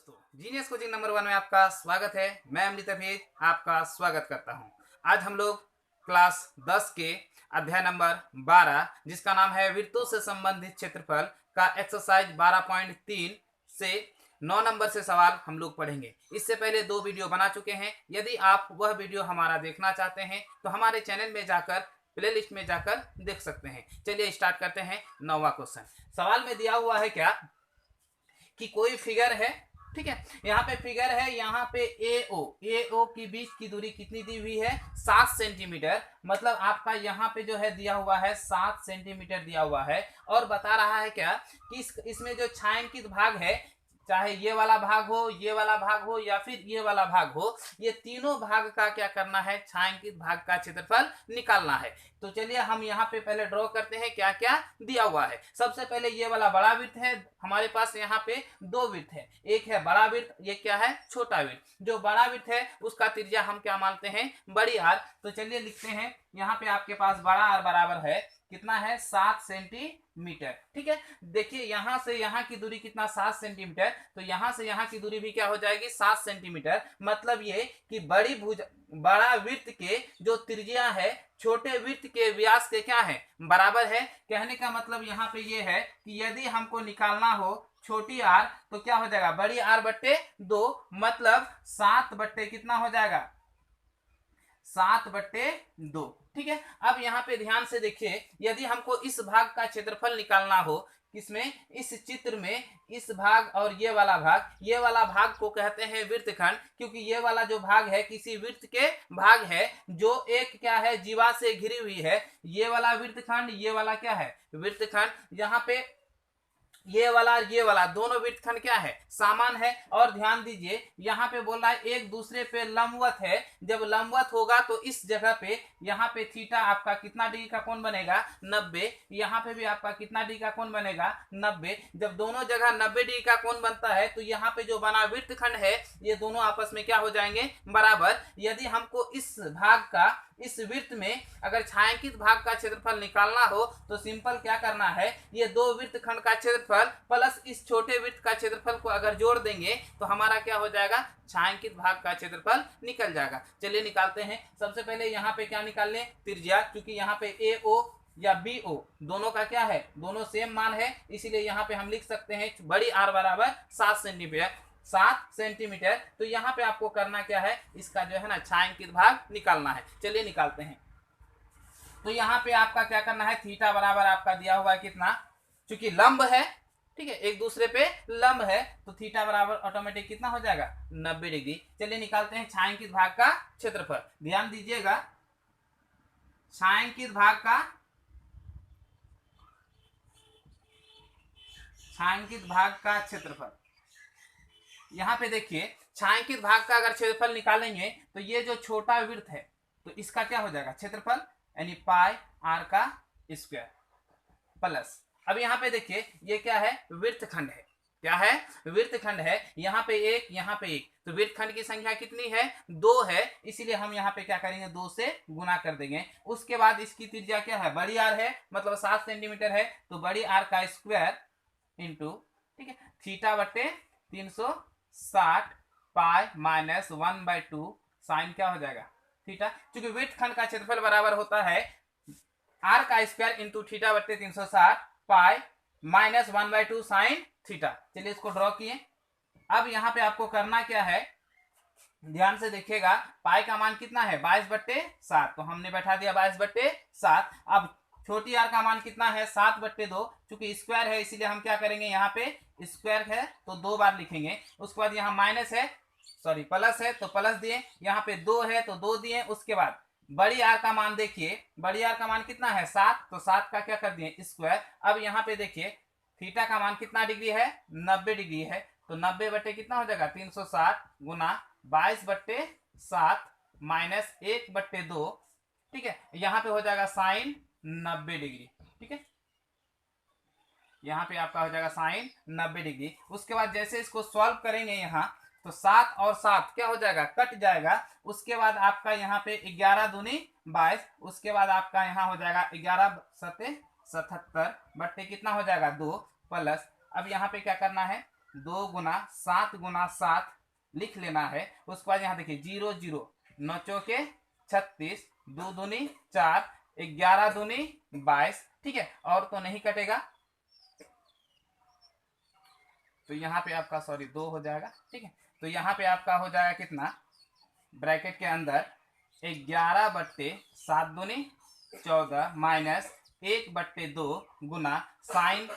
दोस्तों, genius coaching number 1 में आपका स्वागत है। मैं अमृत अभेद आपका स्वागत करता हूं। आज हम लोग क्लास 10 के अध्याय नंबर 12 जिसका नाम है वृत्तों से संबंधित क्षेत्रफल का एक्सरसाइज 12.3 से 9 नंबर से सवाल हम लोग पढ़ेंगे। इससे पहले 2 वीडियो बना चुके हैं। यदि आप वह वीडियो हमारा देखना चाहते हैं तो हमारे चैनल में जाकर प्लेलिस्ट में जाकर देख सकते हैं। चलिए स्टार्ट करते हैं। 9वां क्वेश्चन सवाल में दिया हुआ है क्या कि कोई फिगर है, ठीक है। यहाँ पे फिगर है, यहाँ पे ए ओ की बीच की दूरी कितनी दी हुई है? 7 सेंटीमीटर। मतलब आपका यहाँ पे जो है दिया हुआ है 7 सेंटीमीटर दिया हुआ है। और बता रहा है क्या कि इसमें जो छायांकित भाग है, चाहे ये वाला भाग हो, ये वाला भाग हो या फिर ये वाला भाग हो, ये तीनों भाग का क्या करना है? छायांकित भाग का क्षेत्रफल निकालना है। तो चलिए हम यहाँ पे पहले ड्रॉ करते हैं क्या क्या दिया हुआ है। सबसे पहले ये वाला बड़ा वृत्त है, हमारे पास यहाँ पे 2 वृत्त है। एक है बड़ा वृत्त, ये क्या है? छोटा वृत्त। जो बड़ा वृत्त है उसका त्रिज्या हम क्या मानते हैं? बड़ी आर। तो चलिए लिखते हैं, यहाँ पे आपके पास बड़ा आर बराबर है कितना है? 7 सेंटीमीटर, ठीक है। देखिए यहाँ से यहाँ की दूरी कितना? 7 सेंटीमीटर। तो यहाँ से यहाँ की दूरी भी क्या हो जाएगी? 7 सेंटीमीटर। मतलब ये कि बड़ा वृत्त के जो त्रिज्या है छोटे वृत्त के व्यास के क्या है? बराबर है। कहने का मतलब यहाँ पे ये है कि यदि हमको निकालना हो छोटी आर तो क्या हो जाएगा? बड़ी आर बट्टे 2। मतलब 7 बट्टे कितना हो जाएगा? 7/2, ठीक है। अब यहाँ पे ध्यान से देखिए, यदि हमको इस भाग का क्षेत्रफल निकालना हो, किसमें? इस चित्र में इस भाग और ये वाला भाग को कहते हैं वृत्तखंड, क्योंकि ये वाला जो भाग है किसी वृत्त के भाग है जो एक क्या है? जीवा से घिरी हुई है। ये वाला वृत्तखंड, ये वाला क्या है? वृत्तखंड। यहाँ पे ये वाला दोनों वृत्तखंड क्या है? समान है। और ध्यान दीजिए यहाँ पे बोल रहा है एक दूसरे पे लंबवत है। जब लंबवत होगा तो इस जगह पे यहाँ पे थीटा आपका कितना डिग्री का कोण बनेगा? 90। यहाँ पे भी आपका कितना डिग्री का कोण बनेगा? 90। जब दोनों जगह 90 डिग्री का कोण बनता है तो यहाँ पे जो बना वृत्तखंड है ये दोनों आपस में क्या हो जाएंगे? बराबर। यदि हमको इस भाग का, इस वृत्त में अगर छायांकित भाग का क्षेत्रफल निकालना हो तो सिंपल क्या करना है? ये दो वृत्तखंड का क्षेत्रफल प्लस इस छोटे वृत्त का क्षेत्रफल को अगर जोड़ देंगे तो हमारा क्या हो जाएगा? छायांकित भाग का क्षेत्रफल निकल जाएगा। चलिए निकालते हैं। सबसे पहले यहाँ पे क्या निकाल लें? त्रिज्या। क्योंकि यहाँ पे ए ओ या बी ओ दोनों का क्या है? दोनों सेम मान है, इसीलिए यहाँ पे हम लिख सकते हैं बड़ी आर बराबर 7 सेंटीमीटर। तो यहाँ पे आपको करना क्या है? इसका जो है ना छायांकित भाग निकालना है। चलिए निकालते हैं। तो यहाँ पे आपका क्या करना है? थीटा बराबर आपका दिया हुआ है कितना? चूंकि लंब है, ठीक है, एक दूसरे पे लंब है तो थीटा बराबर ऑटोमेटिक कितना हो जाएगा? 90 डिग्री। चलिए निकालते हैं छायांकित भाग का क्षेत्रफल। ध्यान दीजिएगा, छायांकित भाग का क्षेत्रफल। यहाँ पे देखिए, छायांकित भाग का अगर क्षेत्रफल निकालेंगे तो ये जो छोटा वृत्त है तो इसका क्या हो जाएगा? क्षेत्रफल, यानी पाई आर का स्क्वायर प्लस। अब यहाँ पे देखिए ये क्या है? वृत्तखंड है। क्या है? वृत्तखंड है। यहाँ पे एक, यहाँ पे एक, तो वृत्तखंड की संख्या कितनी है? 2 है। इसीलिए हम यहाँ पे क्या करेंगे? 2 से गुना कर देंगे। उसके बाद इसकी त्रिज्या क्या है? बड़ी आर है, मतलब 7 सेंटीमीटर है। तो बड़ी आर का स्क्वायर इंटू, ठीक है, थीटा बट्टे 360 पाई माइनस 1/2 साइन क्या हो जाएगा? थीटा। क्योंकि वृत्तखंड का क्षेत्रफल बराबर होता है आर का स्क्वायर इंटू थीटा बट्टे 360 पाई माइनस 1/2 साइन थीटा। चलिए इसको ड्रॉ किए। अब यहाँ पे आपको करना क्या है? ध्यान से देखिएगा, पाई का मान कितना है? 22/7। तो हमने बैठा दिया 22/7। अब छोटी आर का मान कितना है? 7/2। चूंकि स्क्वायर है इसीलिए हम क्या करेंगे? यहाँ पे स्क्वायर है तो 2 बार लिखेंगे। उसके बाद यहाँ माइनस है, सॉरी प्लस है तो प्लस दिए। यहाँ पे 2 है तो 2 दिए। उसके बाद बड़ी आर का मान देखिए, बड़ी आर का मान कितना है? 7। तो 7 का क्या कर दिए? स्क्वायर। अब यहाँ पे देखिए थीटा का मान कितना डिग्री है? 90 डिग्री है। तो 90 बट्टे कितना हो जाएगा? 360 गुना 22/7 माइनस 1/2, ठीक है। यहाँ पे हो जाएगा साइन 90 डिग्री, ठीक है। यहाँ पे आपका हो जाएगा साइन 90 डिग्री। उसके बाद जैसे इसको सॉल्व करेंगे यहाँ तो 7 और 7 क्या हो जाएगा? कट जाएगा। उसके बाद आपका यहाँ पे 11 दूनी 22। उसके बाद आपका यहाँ हो जाएगा 11 सत्ते 77 बट्टे कितना हो जाएगा? 2 प्लस। अब यहाँ पे क्या करना है? 2 गुना 7 गुना 7 लिख लेना है। उसके बाद यहाँ देखिए 0 0, 9 चौके 36, 2 दूनी 4, 11 दूनी 22। ठीक है, और तो नहीं कटेगा, तो यहाँ पे आपका 2 हो जाएगा। ठीक है, तो यहाँ पे आपका हो जाएगा कितना, ब्रैकेट के अंदर 11/7 दूनी 14 माइनस 1/2 गुना साइन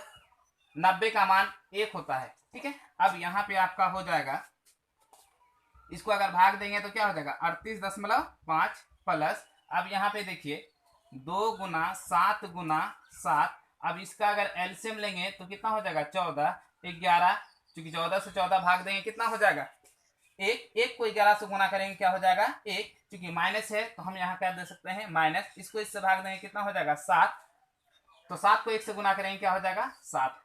90 का मान 1 होता है। ठीक है, अब यहाँ पे आपका हो जाएगा, इसको अगर भाग देंगे तो क्या हो जाएगा 38.5 प्लस, अब यहाँ पे देखिए 2 गुना 7 गुना 7, अब इसका अगर एलसीएम लेंगे तो कितना हो जाएगा 14, 11, क्योंकि 14 से 14 भाग देंगे कितना हो जाएगा 1, 1 को 11 से गुना करेंगे क्या हो जाएगा 1, क्योंकि माइनस है तो हम यहाँ क्या दे सकते हैं माइनस, इसको इससे भाग देंगे कितना हो जाएगा 7, तो 7 को 1 से गुना करेंगे क्या हो जाएगा 7।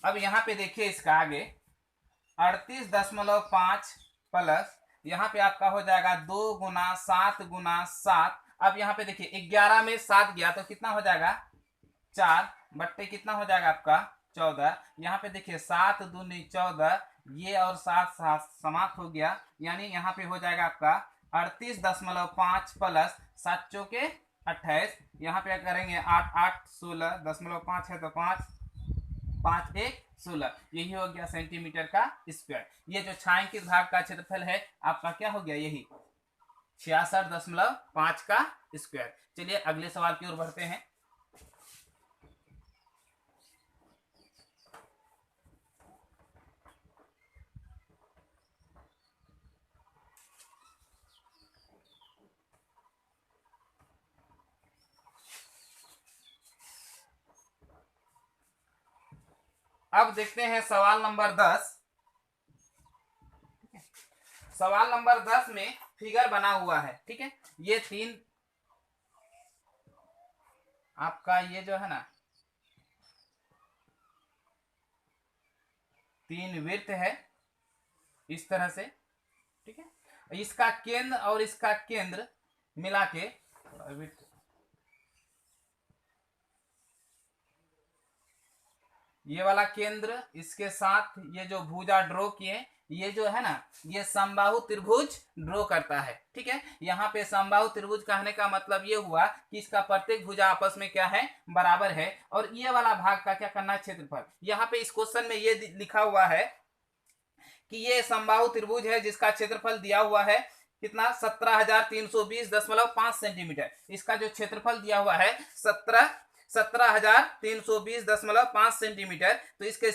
अब यहाँ पे देखिए इसका आगे 38.5 प्लस यहाँ पे आपका हो जाएगा 2 गुना 7 गुना 7। अब यहाँ पे देखिए 11 में 7 गया तो कितना हो जाएगा 4 बट्टे कितना हो जाएगा आपका 14। यहाँ पे देखिए 7 दूनी 14, ये और 7 7 समाप्त हो गया, यानी यहाँ पे हो जाएगा आपका 38.5 प्लस 7 चौके 28, यहाँ पे करेंगे 8 8 16.5 है तो 5 5 1 16, यही हो गया सेंटीमीटर का स्क्वायर। ये जो छायांकित भाग का क्षेत्रफल है आपका क्या हो गया, यही 66.5 का स्क्वायर। चलिए अगले सवाल की ओर बढ़ते हैं। अब देखते हैं सवाल नंबर 10। सवाल नंबर 10 में फिगर बना हुआ है। ठीक है, ये 3 आपका ये जो है ना 3 वृत्त है इस तरह से। ठीक है, इसका केंद्र और इसका केंद्र मिला के ये वाला केंद्र इसके साथ ये जो भुजा ड्रॉ किए, ये जो है ना ये समबाहु त्रिभुज ड्रॉ करता है। ठीक है, यहाँ पे समबाहु त्रिभुज कहने का मतलब ये हुआ कि इसका प्रत्येक भुजा आपस में क्या है बराबर है, और ये वाला भाग का क्या करना है क्षेत्रफल। यहाँ पे इस क्वेश्चन में ये लिखा हुआ है कि ये समबाहु त्रिभुज है जिसका क्षेत्रफल दिया हुआ है कितना 17,320.5 सेंटीमीटर। इसका जो क्षेत्रफल दिया हुआ है 17,320.5 सेंटीमीटर। तो इसके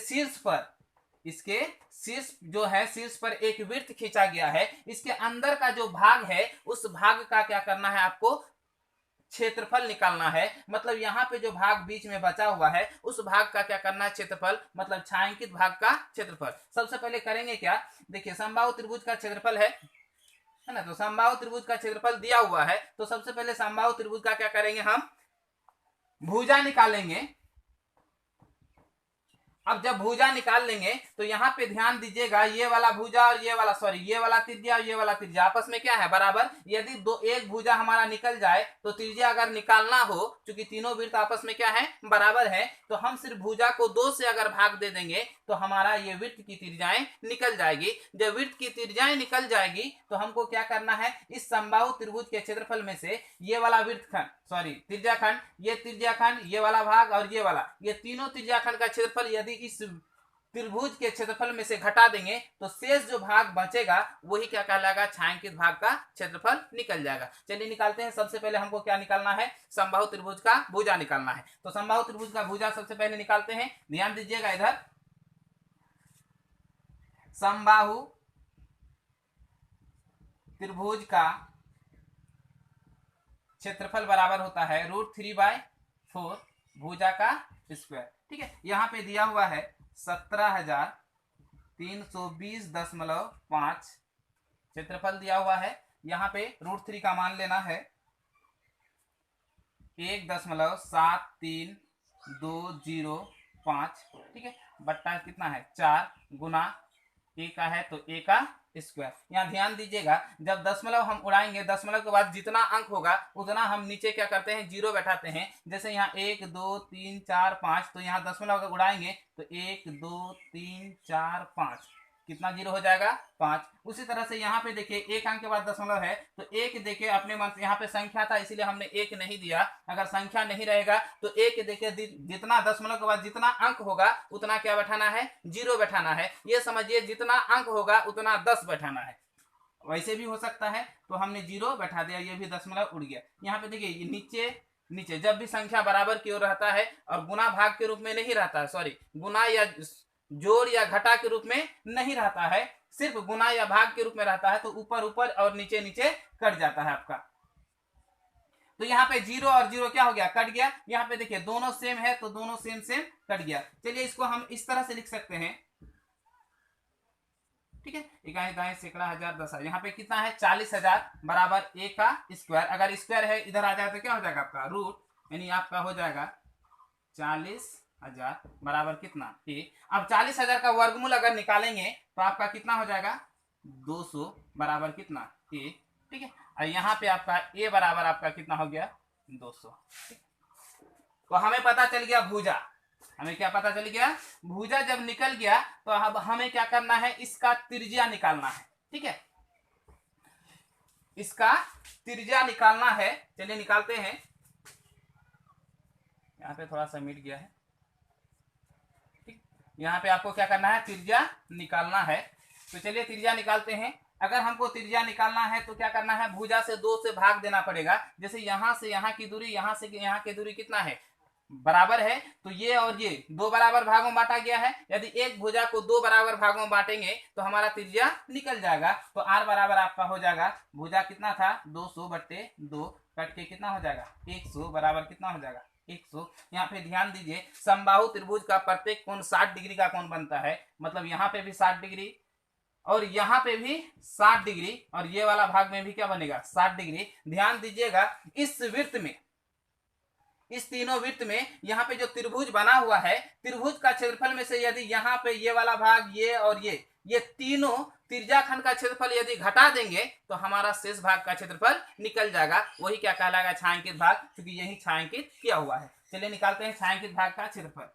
शीर्ष जो है शीर्ष पर एक वृत्त खींचा गया है, इसके अंदर का जो भाग है उस भाग का क्या करना है आपको क्षेत्रफल निकालना है। मतलब यहाँ पे जो भाग बीच में बचा हुआ है उस भाग का क्या करना है क्षेत्रफल, मतलब छायांकित भाग का क्षेत्रफल। सबसे पहले करेंगे क्या, देखिए समबाहु त्रिभुज का क्षेत्रफल है ना, तो समबाहु त्रिभुज का क्षेत्रफल दिया हुआ है, तो सबसे पहले समबाहु त्रिभुज का क्या करेंगे हम भुजा निकालेंगे। अब जब भुजा निकाल लेंगे तो यहाँ पे ध्यान दीजिएगा ये वाला भुजा और ये वाला ये वाला त्रिज्या और ये वाला त्रिज्या आपस में क्या है बराबर। यदि एक भुजा हमारा निकल जाए तो त्रिज्या अगर निकालना हो, क्योंकि तीनों वृत्त आपस में क्या है बराबर है, तो हम सिर्फ भुजा को 2 से अगर भाग दे देंगे तो हमारा ये वृत्त की त्रिज्याएं निकल जाएगी। जब वृत्त की त्रिज्याएं निकल जाएगी तो हमको क्या करना है, इस समबाहु त्रिभुज के क्षेत्रफल में से ये वाला वृत्तखंड त्रिज्याखंड, ये त्रिज्याखंड, ये वाला भाग और ये वाला, ये तीनों त्रिज्याखंड का क्षेत्रफल यदि इस त्रिभुज के क्षेत्रफल में से घटा देंगे तो शेष जो भाग बचेगा वही क्या कहलाएगा छायांकित भाग का क्षेत्रफल निकल जाएगा। चलिए निकालते हैं। सबसे पहले हमको क्या निकालना है, समबाहु त्रिभुज का भुजा निकालना है। तो समबाहु त्रिभुज का भुजा सबसे पहले निकालते हैं। ध्यान दीजिएगा इधर, समबाहु त्रिभुज का क्षेत्रफल बराबर होता है √3/4 भुजा का स्क्वायर। ठीक है, यहाँ पे दिया हुआ है 17,320.5 क्षेत्रफल दिया हुआ है। यहाँ पे √3 का मान लेना है 1.7325। ठीक है, बट्टा कितना है 4 गुना ए का है तो ए का स्क्वायर। यहाँ ध्यान दीजिएगा, जब दशमलव हम उड़ाएंगे, दशमलव के बाद जितना अंक होगा उतना हम नीचे क्या करते हैं, जीरो बैठाते हैं। जैसे यहाँ 1 2 3 4 5, तो यहाँ दशमलव अगर उड़ाएंगे तो 1 2 3 4 5, कितना जीरो हो जाएगा, 5। उसी तरह से यहाँ पे देखिए एक अंक के बाद दशमलव है तो एक देखिए अपने मन से, यहाँ पे संख्या था इसीलिए हमने एक नहीं दिया। अगर संख्या नहीं रहेगा तो एक देखिए, जितना दशमलव के बाद जितना अंक होगा उतना क्या बैठाना है, जीरो बैठाना है। ये समझिए जितना अंक होगा उतना 10 बैठाना है। वैसे भी हो सकता है, तो हमने जीरो बैठा दिया, ये भी दशमलव उड़ गया। यहाँ पे देखिए नीचे नीचे जब भी संख्या बराबर की ओर रहता है और गुना भाग के रूप में नहीं रहता है, सॉरी गुना या जोड़ या घटा के रूप में नहीं रहता है, सिर्फ गुना या भाग के रूप में रहता है, तो ऊपर ऊपर और नीचे नीचे कट जाता है आपका। तो यहाँ पे जीरो और जीरो क्या हो गया, कट गया। यहाँ पे देखिए दोनों सेम है तो दोनों सेम सेम कट गया। चलिए इसको हम इस तरह से लिख सकते हैं, ठीक है, इकाई दाएं सैकड़ा हजार दस। यहाँ पे कितना है, 40,000 बराबर ए का स्क्वायर। अगर स्क्वायर है इधर आ जाए तो क्या हो जाएगा आपका रूट, यानी आपका हो जाएगा 40,000 बराबर कितना, ए। अब 40,000 का वर्गमूल अगर निकालेंगे तो आपका कितना हो जाएगा, 200 बराबर कितना, ए। ठीक है, और यहाँ पे आपका ए बराबर आपका कितना हो गया, 200। तो हमें पता चल गया भुजा, हमें क्या पता चल गया, भुजा जब निकल गया तो अब हमें क्या करना है, इसका त्रिज्या निकालना है। ठीक है, इसका त्रिज्या निकालना है। चलिए निकालते हैं, यहाँ पे थोड़ा सा मिट गया है। ठीक, यहाँ पे आपको क्या करना है, त्रिज्या निकालना है। तो चलिए त्रिज्या निकालते हैं। अगर हमको त्रिज्या निकालना है तो क्या करना है, भुजा से 2 से भाग देना पड़ेगा। जैसे यहाँ से यहाँ की दूरी, यहाँ से यहाँ की दूरी कितना है, बराबर है, तो ये और ये 2 बराबर भागों में बांटा गया है। यदि एक भुजा को 2 बराबर भागों में बांटेंगे तो हमारा त्रिज्या निकल जाएगा। तो r बराबर आपका हो जाएगा, भुजा कितना था 200/2, कट के कितना हो जाएगा 100 बराबर कितना हो जाएगा 100। यहाँ पे ध्यान दीजिए, समबाहु त्रिभुज का प्रत्येक कोण 60 डिग्री का कोण बनता है। मतलब यहाँ पे भी 60 डिग्री और यहाँ पे भी 60 डिग्री और ये वाला भाग में भी क्या बनेगा, 60 डिग्री। ध्यान दीजिएगा, इस वृत्त में, इस तीनों वृत्त में यहाँ पे जो त्रिभुज बना हुआ है, त्रिभुज का क्षेत्रफल में से यदि यहाँ पे ये वाला भाग, ये और ये तीनों त्रिज्याखंड का क्षेत्रफल यदि घटा देंगे तो हमारा शेष भाग का क्षेत्रफल निकल जाएगा। वही क्या कहलाएगा, छायांकित भाग, क्योंकि यही छायांकित किया हुआ है। चलिए निकालते हैं छायांकित भाग का क्षेत्रफल।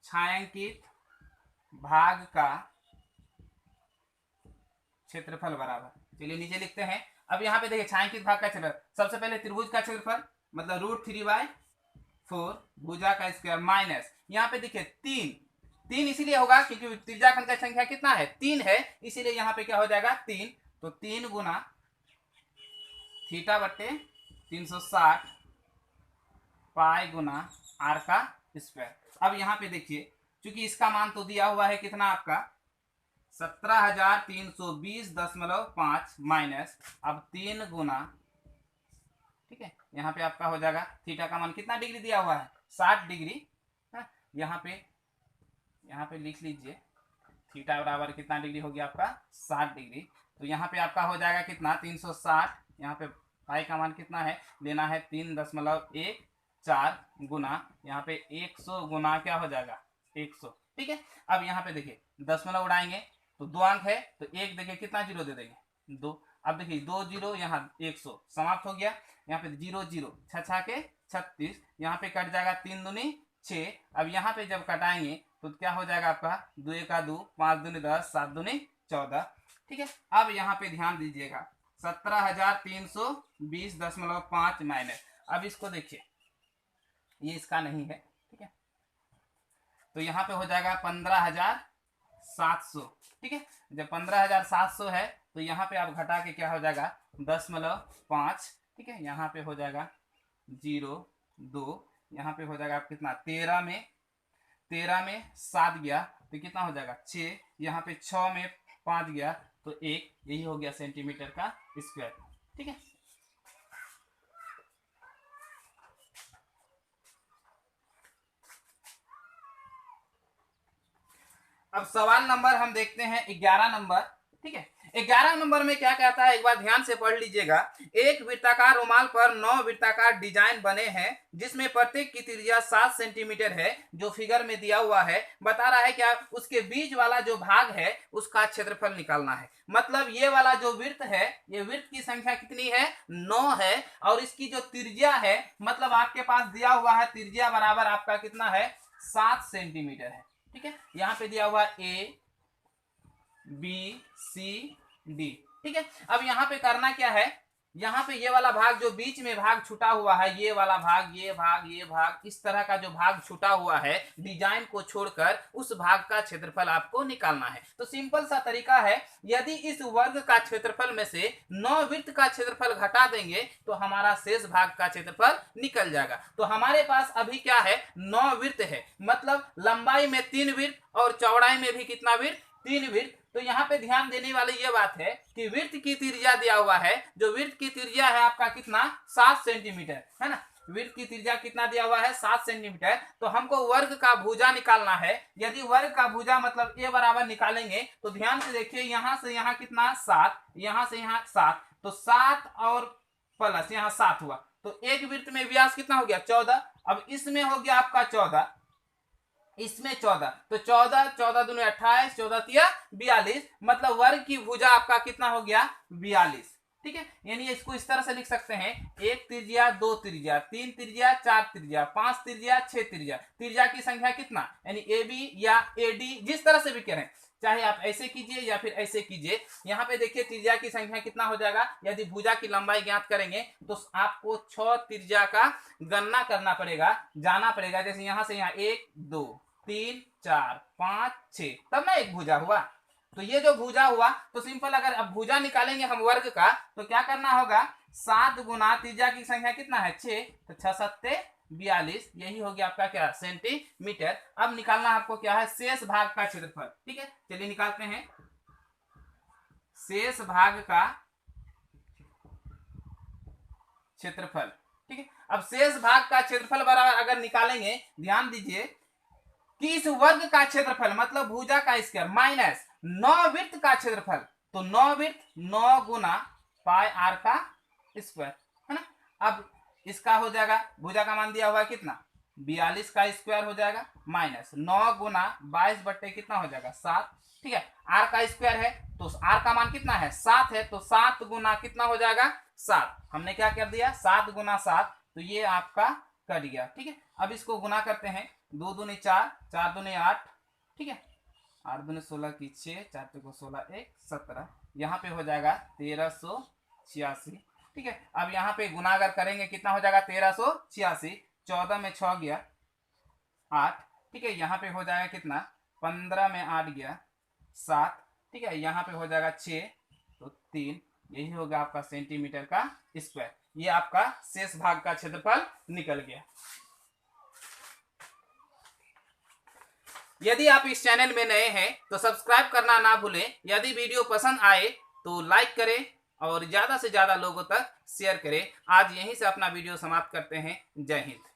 छायांकित भाग का क्षेत्रफल बराबर, चलिए नीचे लिखते हैं। अब यहाँ पे देखिए छायांकित भाग का क्षेत्रफल, सबसे पहले त्रिभुज का क्षेत्रफल मतलब √3/4 भुजा का स्क्वायर माइनस, यहाँ पे देखिए 3 इसीलिए होगा क्योंकि त्रिज्याखंड का संख्या कितना है, 3 है, इसीलिए यहाँ पे क्या हो जाएगा 3। तो 3 गुना θ/360 पाई गुना r का स्क्वायर। अब यहाँ पे देखिए, चूंकि इसका मान तो दिया हुआ है कितना आपका 17,320.5 माइनस, अब 3 गुना, ठीक है, यहाँ पे आपका हो जाएगा थीटा का मान कितना डिग्री दिया हुआ है, 60 डिग्री। यहाँ पे लिख लीजिए थीटा बराबर कितना डिग्री हो गया आपका 60 डिग्री। तो यहाँ पे आपका हो जाएगा कितना 360, यहाँ पे पाई का मान कितना है, लेना है 3.14 गुना, यहाँ पे 100 गुना क्या हो जाएगा 100। ठीक है, अब यहाँ पे देखिए दशमलव उड़ाएंगे तो 2 अंक है तो 1 देखिए कितना जीरो दे देंगे 2। अब देखिए 2 जीरो, यहाँ 100 समाप्त हो गया। यहाँ पे 0 0 6 के 36, यहाँ पे कट जाएगा 3 दूनी 6। अब यहाँ पे जब कटाएंगे तो क्या हो जाएगा आपका 2 का 2, 5 दूनी 10, 7 दूनी 14। ठीक है, अब यहाँ पे ध्यान दीजिएगा 17,320.5 माइनस, अब इसको देखिए ये इसका नहीं है, ठीक है, तो यहाँ पे हो जाएगा 15,700। ठीक है, जब 15,700 है तो यहाँ पे आप घटा के क्या हो जाएगा 10.5। ठीक है, यहाँ पे हो जाएगा 0 2, यहाँ पे हो जाएगा आप कितना 13 में 7 गया तो कितना हो जाएगा 6, यहाँ पे 6 में 5 गया तो 1, यही हो गया सेंटीमीटर का स्क्वायर। ठीक है, अब सवाल नंबर हम देखते हैं 11 नंबर। ठीक है, 11 नंबर में क्या कहता है, एक बार ध्यान से पढ़ लीजिएगा। एक वृत्ताकार रुमाल पर 9 वृत्ताकार डिजाइन बने हैं जिसमें प्रत्येक की त्रिज्या 7 सेंटीमीटर है, जो फिगर में दिया हुआ है। बता रहा है क्या, उसके बीच वाला जो भाग है उसका क्षेत्रफल निकालना है। मतलब ये वाला जो वृत्त है, ये वृत्त की संख्या कितनी है, 9 है, और इसकी जो त्रिज्या है, मतलब आपके पास दिया हुआ है त्रिज्या बराबर आपका कितना है, 7 सेंटीमीटर है। ठीक है, यहाँ पे दिया हुआ ए बी सी डी। ठीक है, अब यहाँ पे करना क्या है, यहाँ पे ये वाला भाग जो बीच में भाग छूटा हुआ है, ये वाला भाग, ये भाग, इस तरह का जो भाग छूटा हुआ है डिजाइन को छोड़कर, उस भाग का क्षेत्रफल आपको निकालना है। तो सिंपल सा तरीका है, यदि इस वर्ग का क्षेत्रफल में से 9 वृत्त का क्षेत्रफल घटा देंगे तो हमारा शेष भाग का क्षेत्रफल निकल जाएगा। तो हमारे पास अभी क्या है, 9 वृत्त है, मतलब लंबाई में 3 वृत्त और चौड़ाई में भी कितना वृत्त, 3 वृत्त। तो यहाँ पे ध्यान देने वाली ये बात है कि वृत्त की त्रिज्या दिया हुआ है, जो वृत्त की त्रिज्या है आपका कितना, 7 सेंटीमीटर है ना। वृत्त की त्रिज्या कितना दिया हुआ है, 7 सेंटीमीटर। तो हमको वर्ग का भुजा निकालना है। यदि वर्ग का भुजा मतलब ए बराबर निकालेंगे तो ध्यान से देखिए, यहां से यहां कितना, 7, यहां से यहां 7, तो 7 और प्लस यहां 7 हुआ, तो एक वृत्त में व्यास कितना हो गया, 14। अब इसमें हो गया आपका 14, इसमें 14, तो 14 दूनी 28, 14 तिया 42, मतलब वर्ग की भुजा आपका कितना हो गया, 42। ठीक है, यानी इसको इस तरह से लिख सकते हैं, 1 त्रिज्या, 2 त्रिज्या, 3 त्रिज्या, 4 त्रिज्या, 5 त्रिज्या, 6 त्रिज्या। त्रिज्या की संख्या कितना, यानी ए बी या ए डी, जिस तरह से भी करें, चाहे आप ऐसे कीजिए या फिर ऐसे कीजिए। यहाँ पे देखिए त्रिज्या की संख्या कितना हो जाएगा, यदि भुजा की लंबाई ज्ञात करेंगे तो आपको 6 त्रिज्या का गणना करना पड़ेगा, जाना पड़ेगा। जैसे यहाँ से यहाँ 1 2 3 4 5 6, तब ना एक भुजा हुआ। तो ये जो भुजा हुआ, तो सिंपल अगर अब भुजा निकालेंगे हम वर्ग का, तो क्या करना होगा, 7 गुना त्रिज्या की संख्या कितना है, 6, तो 6 7 42, यही हो गया आपका क्या, सेंटीमीटर। अब निकालना आपको क्या है, शेष भाग का क्षेत्रफल। ठीक है, चलिए निकालते हैं शेष भाग का क्षेत्रफल। ठीक है, अब शेष भाग का क्षेत्रफल बराबर अगर निकालेंगे, ध्यान दीजिए कि इस वर्ग का क्षेत्रफल मतलब भुजा का स्क्वायर माइनस 9 वृत्त का क्षेत्रफल, तो 9 वृत्त 9 गुना पाई आर का स्क्वायर है ना। अब इसका हो जाएगा, भुजा का मान दिया हुआ है कितना, 42 का स्क्वायर हो जाएगा, माइनस 9 गुना 22 बट्टे कितना हो जाएगा, 7। ठीक है, आर का स्क्वायर है तो आर का मान कितना है, 7 है, तो 7 गुना कितना हो जाएगा, 7। हमने क्या कर दिया, 7 गुना 7, तो ये आपका कट गया। ठीक है, अब इसको गुना करते हैं, 2 दूनी 4, 4 दूनी 8, ठीक है, 8 दूनी 16 की 6, 4 को 16 1 17, यहाँ पे हो जाएगा 1386। ठीक है, अब यहाँ पे गुना अगर करेंगे कितना हो जाएगा, 1386, 14 में 6 गया 8। ठीक है, यहाँ पे हो जाएगा कितना, 15 में 8 गया 7। ठीक है, यहाँ पे हो जाएगा 6, तो 3, यही होगा आपका सेंटीमीटर का स्क्वायर। ये आपका शेष भाग का क्षेत्रफल निकल गया। यदि आप इस चैनल में नए हैं तो सब्सक्राइब करना ना भूलें। यदि वीडियो पसंद आए तो लाइक करें और ज़्यादा से ज़्यादा लोगों तक शेयर करें। आज यहीं से अपना वीडियो समाप्त करते हैं। जय हिंद।